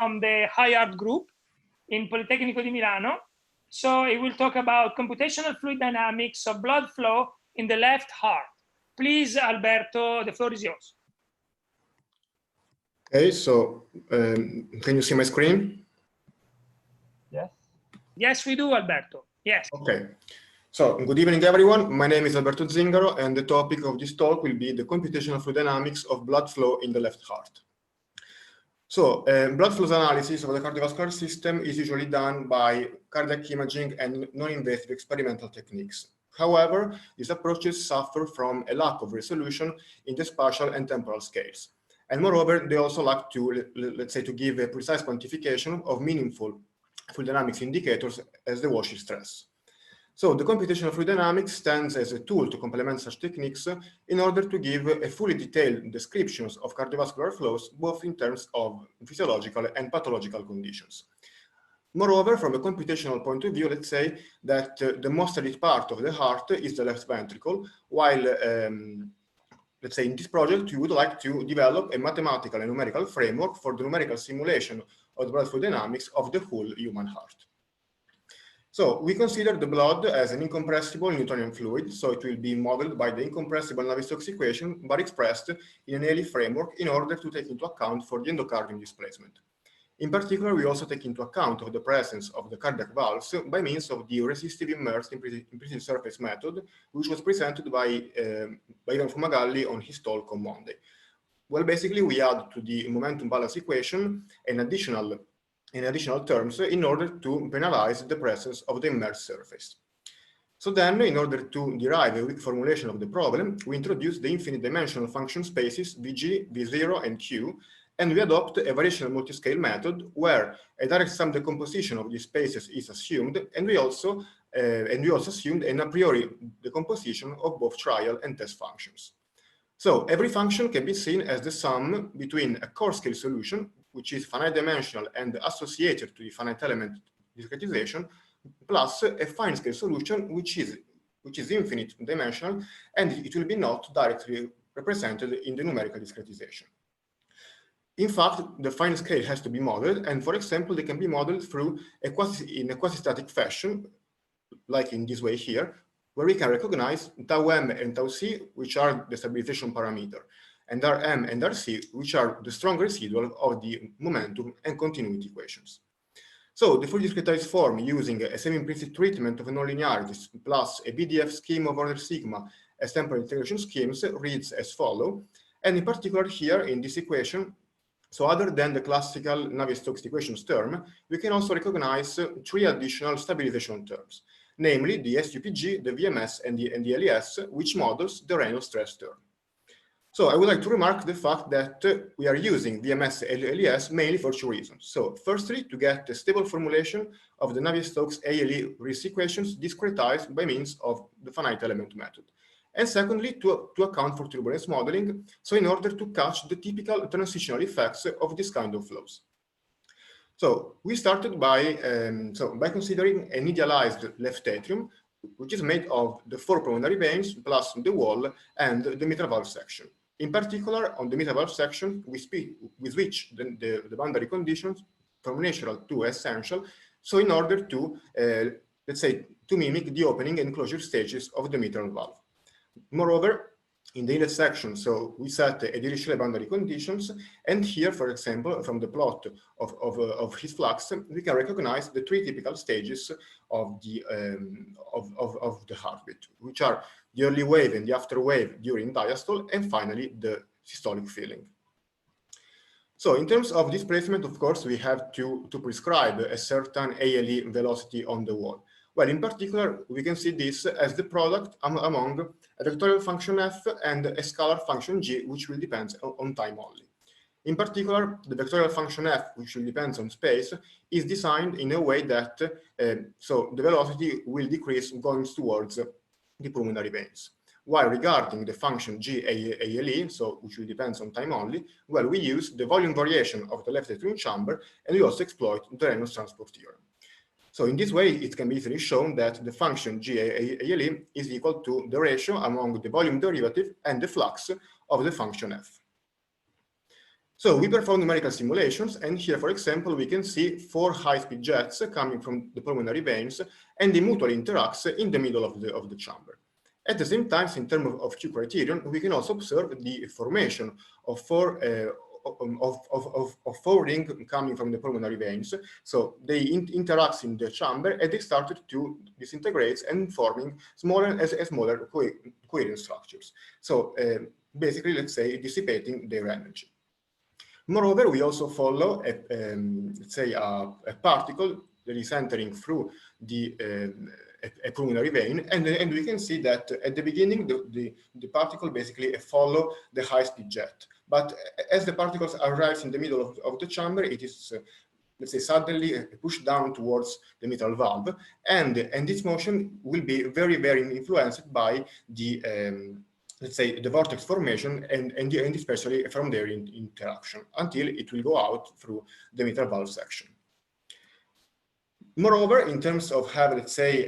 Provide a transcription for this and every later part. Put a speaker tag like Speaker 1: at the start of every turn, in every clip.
Speaker 1: the iHEART group in Politecnico di Milano. So he will talk about computational fluid dynamics of blood flow in the left heart. Please, Alberto, the floor is yours.
Speaker 2: Okay, so can you see my screen?
Speaker 3: Yes.
Speaker 1: Yes, we do, Alberto. Yes.
Speaker 2: Okay. So, good evening, everyone. My name is Alberto Zingaro, and the topic of this talk will be the computational fluid dynamics of blood flow in the left heart. So, blood flow analysis of the cardiovascular system is usually done by cardiac imaging and non-invasive experimental techniques. However, these approaches suffer from a lack of resolution in the spatial and temporal scales. And moreover, they also lack to, let's say, to give a precise quantification of meaningful fluid dynamics indicators as the washy stress. So the computational fluid dynamics stands as a tool to complement such techniques in order to give a fully detailed descriptions of cardiovascular flows, both in terms of physiological and pathological conditions. Moreover, from a computational point of view, let's say that the most studied part of the heart is the left ventricle, while let's say in this project, we would like to develop a mathematical and numerical framework for the numerical simulation of the blood flow dynamics of the whole human heart. So we consider the blood as an incompressible Newtonian fluid, so it will be modeled by the incompressible Navier-Stokes equation, but expressed in an ALE framework in order to take into account for the endocardium displacement. In particular, we also take into account of the presence of the cardiac valves by means of the resistive immersed implicit surface method, which was presented by Ivan Fumagalli on his talk on Monday. Well, basically, we add to the momentum balance equation an additional terms in order to penalize the presence of the immersed surface. So then, in order to derive a weak formulation of the problem, we introduce the infinite dimensional function spaces Vg, V0, and Q, and we adopt a variational multiscale method where a direct sum decomposition of these spaces is assumed, and we also assumed an a priori decomposition of both trial and test functions. So every function can be seen as the sum between a coarse scale solution, which is finite dimensional and associated to the finite element discretization, plus a fine scale solution, which is infinite dimensional, and it will be not directly represented in the numerical discretization. In fact, the fine scale has to be modeled, and for example, they can be modeled through in a quasi-static fashion, like in this way here, where we can recognize tau m and tau c, which are the stabilization parameter, and Rm and Rc, which are the strong residual of the momentum and continuity equations. So the fully discretized form using a semi-implicit treatment of nonlinearities plus a BDF scheme of order sigma as temporal integration schemes reads as follows. And in particular here in this equation, so other than the classical Navier-Stokes equations term, we can also recognize three additional stabilization terms, namely the SUPG, the VMS, and the LES, which models the Reynolds stress term. So I would like to remark the fact that we are using VMS and LES mainly for two reasons. So firstly, to get a stable formulation of the Navier-Stokes ALE risk equations discretized by means of the finite element method. And secondly, to account for turbulence modeling, so in order to catch the typical transitional effects of this kind of flows. So we started by considering an idealized left atrium, which is made of the four pulmonary veins plus the wall and the mitral valve section. In particular, on the mitral valve section, we switch the boundary conditions from natural to essential, so in order to, let's say, to mimic the opening and closure stages of the mitral valve. Moreover, in the inlet section, so we set a Dirichlet boundary conditions, and here, for example, from the plot of his flux, we can recognize the three typical stages of the heartbeat, which are the early wave and the after wave during diastole, and finally the systolic filling. So in terms of displacement, of course, we have to prescribe a certain ALE velocity on the wall. Well, in particular, we can see this as the product among a vectorial function f and a scalar function g, which will depend on time only. In particular, the vectorial function f, which will depend on space, is designed in a way that so the velocity will decrease going towards the pulmonary veins. While regarding the function g ALE, so which will depend on time only, well, we use the volume variation of the left atrium chamber, and we also exploit the Reynolds transport theorem. So in this way, it can be easily shown that the function g ALE is equal to the ratio among the volume derivative and the flux of the function f. So we perform numerical simulations, and here, for example, we can see 4 high-speed jets coming from the pulmonary veins, and they mutually interact in the middle of the chamber. At the same time, in terms of Q criterion, we can also observe the formation of 4 rings coming from the pulmonary veins. So they interact in the chamber, and they started to disintegrate and forming smaller and smaller coherent structures. So basically, let's say, dissipating their energy. Moreover, we also follow let's say a particle that is entering through a pulmonary vein, and we can see that at the beginning the particle basically follow the high-speed jet. But as the particles arrive in the middle of the chamber, it is let's say suddenly pushed down towards the mitral valve, and this motion will be very, very influenced by the let's say the vortex formation and especially from their interaction until it will go out through the mitral valve section. Moreover, in terms of let's say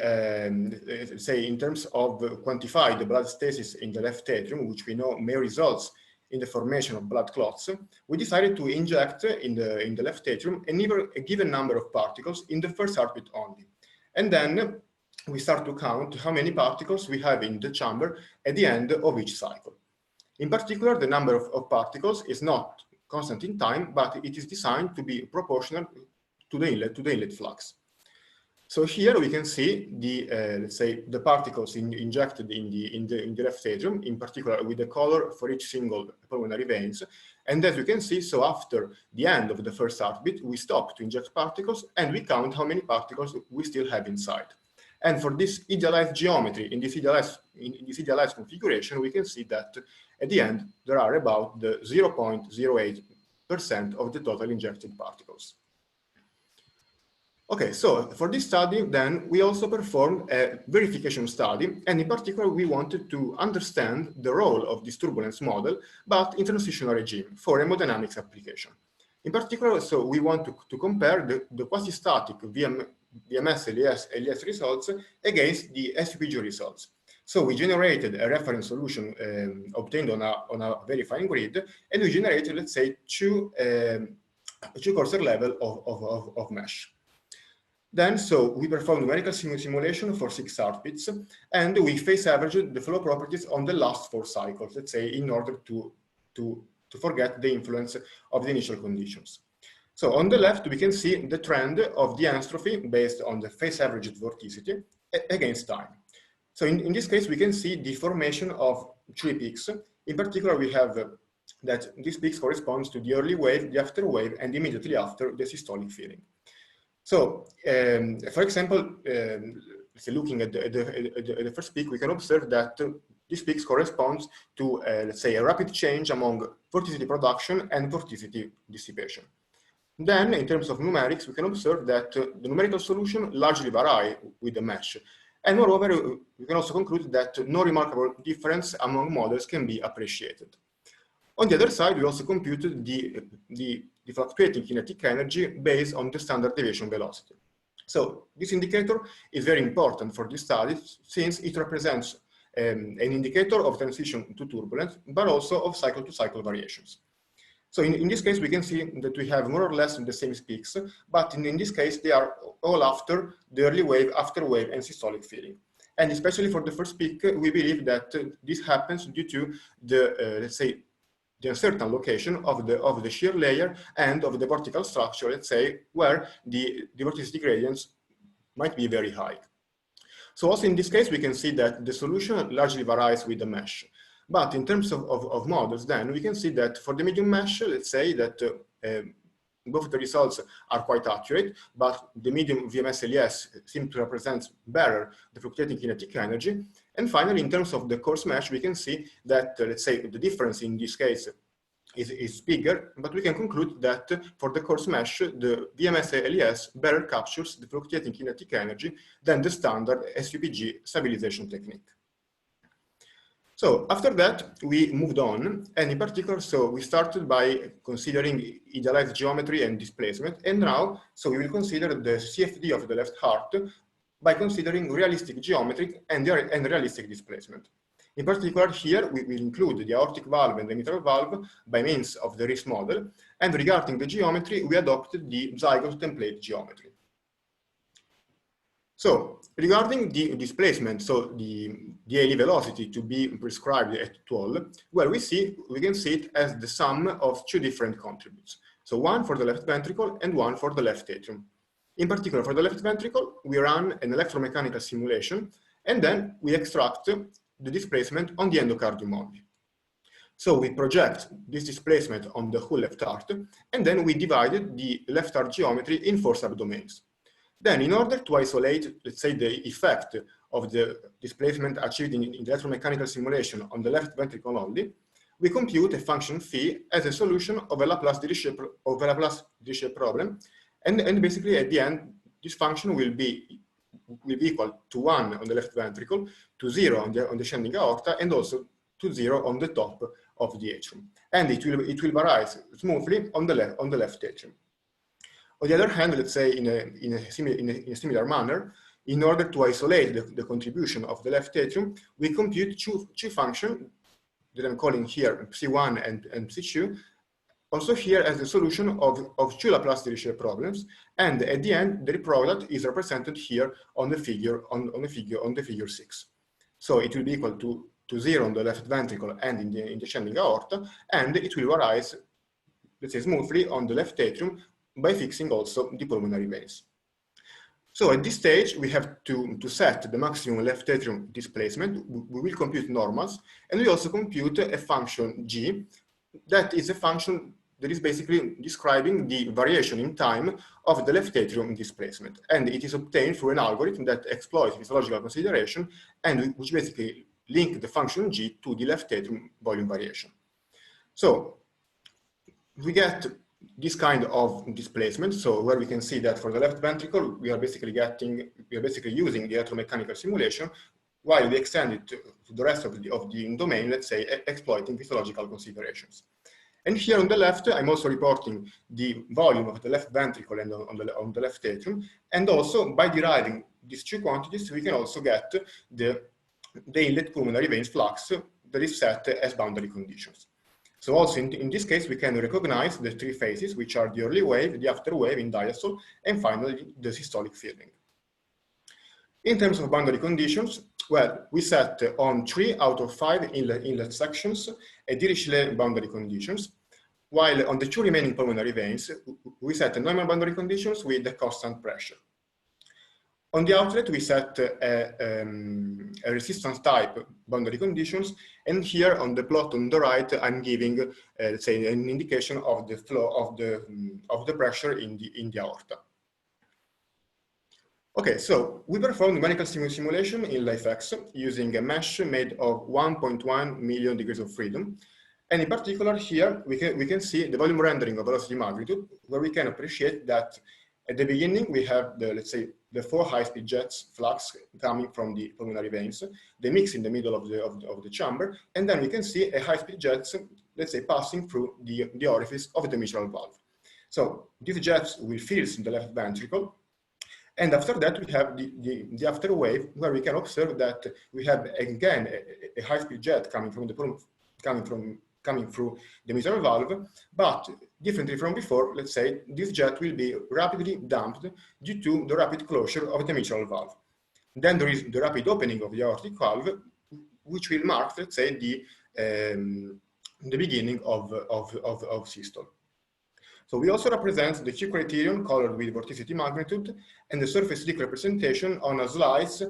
Speaker 2: in terms of quantify the blood stasis in the left atrium, which we know may result in the formation of blood clots, we decided to inject in the left atrium a given number of particles in the first heartbeat only, and then we start to count how many particles we have in the chamber at the end of each cycle. In particular, the number of particles is not constant in time, but it is designed to be proportional to the inlet flux. So here we can see the let's say the particles injected in the left atrium, in particular with the color for each single pulmonary veins. And as you can see, so after the end of the first heartbeat, we stop to inject particles and we count how many particles we still have inside. And for this idealized geometry, in this idealized configuration, we can see that at the end there are about the 0.08% of the total injected particles. Okay, so for this study, then, we also performed a verification study, and in particular, we wanted to understand the role of this turbulence model, but in transitional regime for hemodynamics application. In particular, so we want to compare the quasi-static VMS LES results against the SUPG results. So we generated a reference solution obtained on a verifying grid, and we generated, let's say, two cursor level of mesh. Then, so we performed numerical simulation for 6 heartbeats, and we phase averaged the flow properties on the last 4 cycles, let's say, in order to forget the influence of the initial conditions. So on the left, we can see the trend of the entropy based on the phase averaged vorticity against time. So in this case, we can see the formation of 3 peaks. In particular, we have that this peak corresponds to the early wave, the after wave, and immediately after the systolic filling. So, for example, looking at the first peak, we can observe that this peak corresponds to, let's say, a rapid change among vorticity production and vorticity dissipation. Then, in terms of numerics, we can observe that the numerical solution largely vary with the mesh. And moreover, we can also conclude that no remarkable difference among models can be appreciated. On the other side, we also computed the fluctuating kinetic energy based on the standard deviation velocity. So this indicator is very important for this study since it represents an indicator of transition to turbulence, but also of cycle-to-cycle variations. So in this case, we can see that we have more or less the same peaks, but in this case, they are all after the early wave, after wave, and systolic filling. And especially for the first peak, we believe that this happens due to the, let's say, the uncertain location of the shear layer and of the vertical structure, let's say, where the vorticity gradients might be very high. So also in this case, we can see that the solution largely varies with the mesh. But in terms of models, then we can see that for the medium mesh, let's say that both the results are quite accurate, but the medium VMS LES seem to represent better the fluctuating kinetic energy. And finally, in terms of the coarse mesh, we can see that, let's say, the difference in this case is bigger, but we can conclude that for the coarse mesh, the VMS LES better captures the fluctuating kinetic energy than the standard SUPG stabilization technique. So after that, we moved on, and in particular, so we started by considering idealized geometry and displacement, and now, so we will consider the CFD of the left heart by considering realistic geometry and realistic displacement. In particular, here we will include the aortic valve and the mitral valve by means of the RIS model, and regarding the geometry, we adopted the zygote template geometry. So, regarding the displacement, so the daily velocity to be prescribed at 12, well, we can see it as the sum of two different contributes. So one for the left ventricle and one for the left atrium. In particular, for the left ventricle, we run an electromechanical simulation, and then we extract the displacement on the endocardium only. So we project this displacement on the whole left heart, and then we divided the left heart geometry in 4 subdomains. Then, in order to isolate, let's say, the effect of the displacement achieved in the electromechanical simulation on the left ventricle only, we compute a function phi as a solution of a Laplace-Dirichlet problem, and basically at the end, this function will be equal to 1 on the left ventricle, to 0 on the descending aorta, and also to 0 on the top of the atrium. And it will vary smoothly on the left atrium. On the other hand, let's say in a similar manner, in order to isolate the contribution of the left atrium, we compute two functions that I'm calling here psi1 and psi2, also here as the solution of two Laplace-Dirichlet problems, and at the end, the product is represented here on the figure 6. So it will be equal to 0 on the left ventricle and in the descending aorta, and it will arise, let's say, smoothly on the left atrium by fixing also the pulmonary veins. So at this stage, we have to set the maximum left atrium displacement. We will compute normals, and we also compute a function g, that is a function that is basically describing the variation in time of the left atrium displacement. And it is obtained through an algorithm that exploits physiological consideration and which basically link the function g to the left atrium volume variation. So we get this kind of displacement, so where we can see that for the left ventricle, we are basically using the electromechanical simulation, while we extend it to the rest of the domain, let's say, exploiting physiological considerations. And here on the left, I'm also reporting the volume of the left ventricle and on the left atrium, and also by deriving these two quantities, we can also get the inlet pulmonary veins flux that is set as boundary conditions. So also in this case, we can recognize the 3 phases, which are the early wave, the after wave in diastole, and finally the systolic filling. In terms of boundary conditions, well, we set on 3 out of 5 inlet sections a Dirichlet boundary conditions, while on the 2 remaining pulmonary veins, we set normal boundary conditions with the constant pressure. On the outlet, we set a resistance type boundary conditions, and here on the plot on the right, I'm giving, let's say, an indication of the flow of the pressure in the aorta. Okay, so we performed numerical simulation in LifeX using a mesh made of 1.1 million degrees of freedom, and in particular here we can see the volume rendering of velocity magnitude, where we can appreciate that at the beginning we have the, let's say, the 4 high-speed jets flux coming from the pulmonary veins, they mix in the middle of the chamber, and then we can see a high-speed jets, let's say, passing through the orifice of the mitral valve. So these jets will fill the left ventricle, and after that we have the after wave, where we can observe that we have again a high-speed jet coming through the mitral valve, but differently from before, let's say, this jet will be rapidly damped due to the rapid closure of the mitral valve. Then there is the rapid opening of the aortic valve, which will mark, let's say, the beginning of systole. So we also represent the Q criterion colored with vorticity magnitude and the surface leak representation on a slice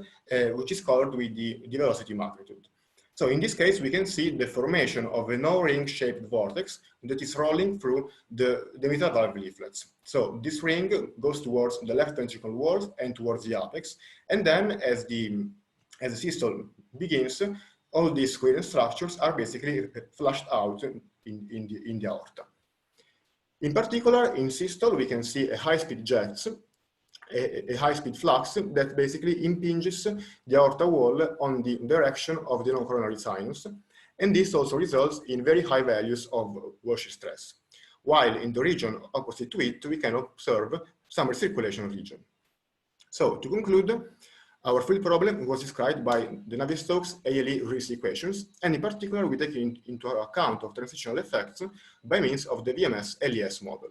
Speaker 2: which is colored with the velocity magnitude. So in this case, we can see the formation of an O-ring shaped vortex that is rolling through the mitral valve leaflets. So this ring goes towards the left ventricle wall and towards the apex. And then as the systole begins, all these coherent structures are basically flushed out in the aorta. In particular, in systole, we can see a high-speed jets, a high-speed flux that basically impinges the aorta wall on the direction of the non-coronary sinus, and this also results in very high values of washer stress, while in the region opposite to it, we can observe some recirculation region. So to conclude, Our fluid problem was described by the Navier-Stokes ALE-Riss equations, and in particular, we take into account of transitional effects by means of the VMS-LES model.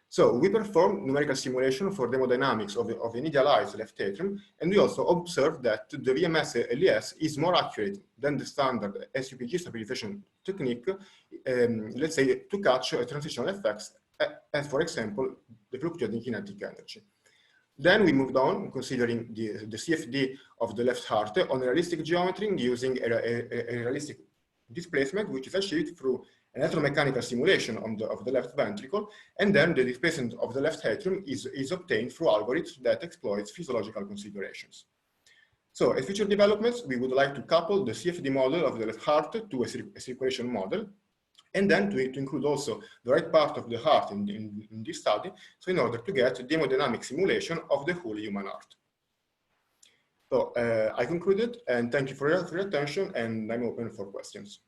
Speaker 2: So we performed numerical simulation for thermodynamics of an idealized left atrium, and we also observed that the VMS-LES is more accurate than the standard SUPG stabilization technique, let's say, to catch transitional effects, as for example, the fluctuating kinetic energy. Then we moved on, considering the CFD of the left heart on a realistic geometry using a realistic displacement, which is achieved through an electromechanical simulation of the left ventricle, and then the displacement of the left atrium is obtained through algorithms that exploits physiological considerations. So as future developments, we would like to couple the CFD model of the left heart to a circulation model, and then to include also the right part of the heart in this study, so in order to get a hemodynamic simulation of the whole human heart. So I concluded, and thank you for your attention, and I'm open for questions.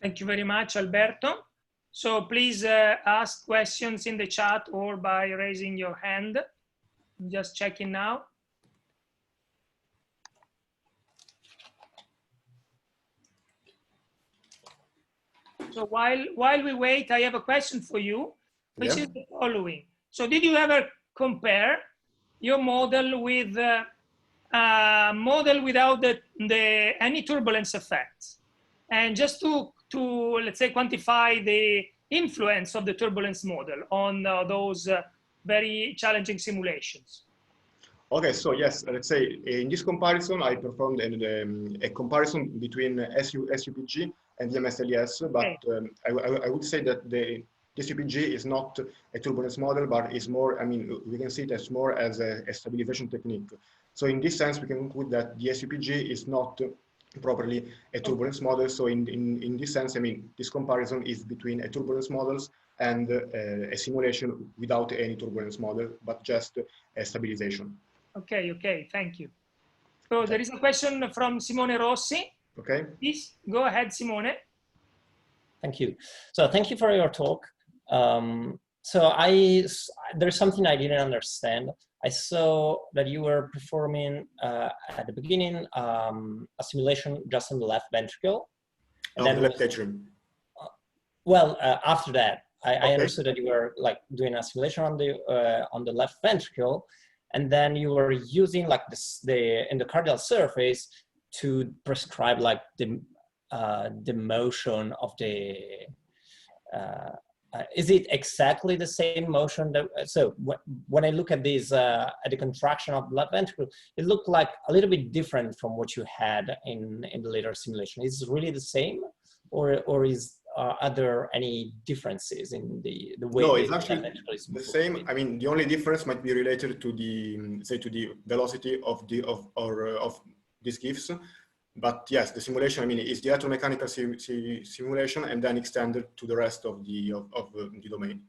Speaker 1: Thank you very much, Alberto. So please ask questions in the chat or by raising your hand. I'm just checking now. So while we wait, I have a question for you, which is the following. So did you ever compare your model with a model without any turbulence effects? And just to let's say quantify the influence of the turbulence model on those very challenging simulations.
Speaker 2: Okay, so yes, let's say in this comparison, I performed a comparison between SUPG and VMS-LES, but I would say that the SUPG is not a turbulence model, but is more, I mean, we can see it as more as a stabilization technique. So in this sense, we can conclude that the SUPG is not properly a turbulence model. So in this sense, I mean, this comparison is between a turbulence models and a simulation without any turbulence model, but just a stabilization.
Speaker 1: Okay, okay, thank you. So there is a question from Simone Rossi.
Speaker 2: Okay.
Speaker 1: Please go ahead, Simone.
Speaker 4: Thank you. So thank you for your talk. There's something I didn't understand. I saw that you were performing at the beginning a simulation just on the left ventricle.
Speaker 2: And then the left atrium.
Speaker 4: After that, I understood that you were like doing a simulation on the left ventricle, and then you were using like the endocardial surface to prescribe like the motion of the. Is it exactly the same motion that, so when I look at this, at the contraction of the left ventricle, it looked like a little bit different from what you had in the later simulation. Is it really the same, or are there any differences in the way?
Speaker 2: No, it's actually the same. I mean, the only difference might be related to the, say, to the velocity of these GIFs. But yes, the simulation, I mean, is the electromechanical simulation and then extended to the rest of the domain.